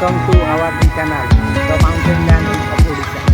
welcome to our channel, The Mountain Land of Odisha.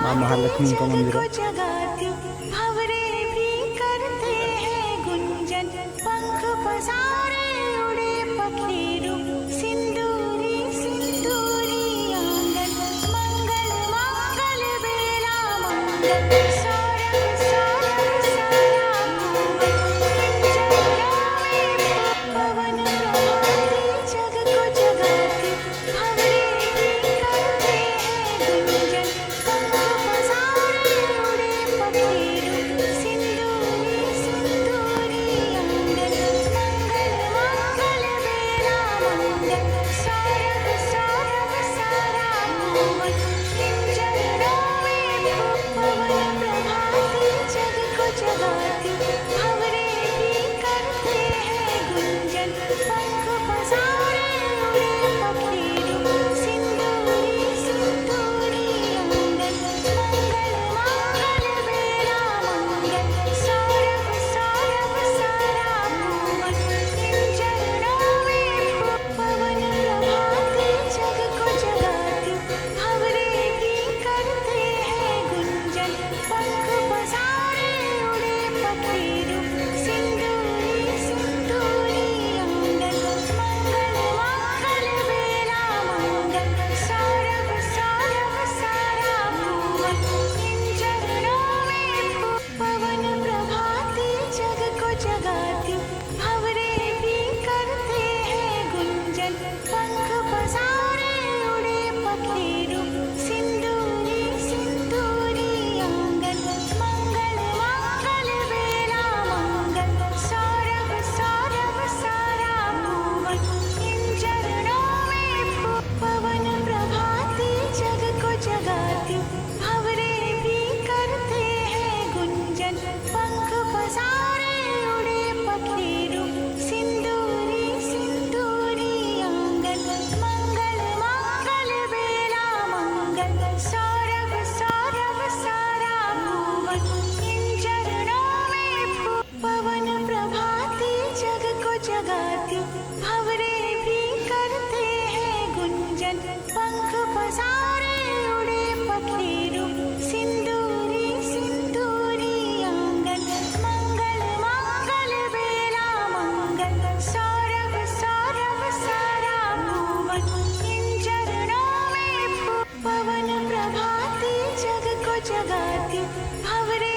माँ महालक्ष्मी का मंदिर है। जगाती भंवरे भी करते हैं गुंजन, पंख पसारे उड़े पखेरु, सिंदूरी सिंदूरी आंगन, मंगल मंगल बेला मंगल, सौरभ सौरभ सारा भुवन, पवन प्रभाती जग को जगाती भंवरे भी करते हैं गुंजन, पंख पसारे उड़े पखेरु, सिंदूरी सिंदूरी आंगन, मंगल मंगल बेला मंगल, सौरभ सौरभ सारा भुवन, इन चरणों में पवन प्रभाती जग को जगाती भंवरे भी करते हैं गुंजन, पंख पसारे उड़े पखेरु, सिंदूरी सिंदूरी आंगन, मंगल मंगल बेला मंगल, सौरभ सौरभ सारा भुवन, इन चरणों में पवन प्रभाती जग को जगाती भंवरे भी करते हैं गुंजन, पंख पसारे उड़े पखेरु, सिंदूरी सिंदूरी आंगन, मंगल मंगल बेला मंगल, सौरभ सौरभ सारा भुवन, इन चरणों में पवन प्रभाती जग को जगाती भंवरे भी करते हैं गुंजन, पंख पसारे उड़े पखेरु, सिंदूरी सिंदूरी आंगन, मंगल मंगल बेला मंगल, सौरभ सौरभ सारा भुवन, इन चरणों में पवन प्रभाती जग को जगाती भंवरे भी करते हैं गुंजन, पंख पसारे उड़े पखेरु, सिंदूरी सिंदूरी आंगन, मंगल मंगल बेला मंगल, सौरभ सौरभ सारा भुवन, इन चरणों में पवन प्रभाती जग को जगाती भंवरे भी करते हैं गुंजन, पंख पसारे उड़े पखेरु, सिंदूरी सिंदूरी आंगन, मंगल मंगल बेला मंगल, सौरभ सौरभ सारा भुवन, इन चरणों में पवन प्रभाती जग को जगाती भंवरे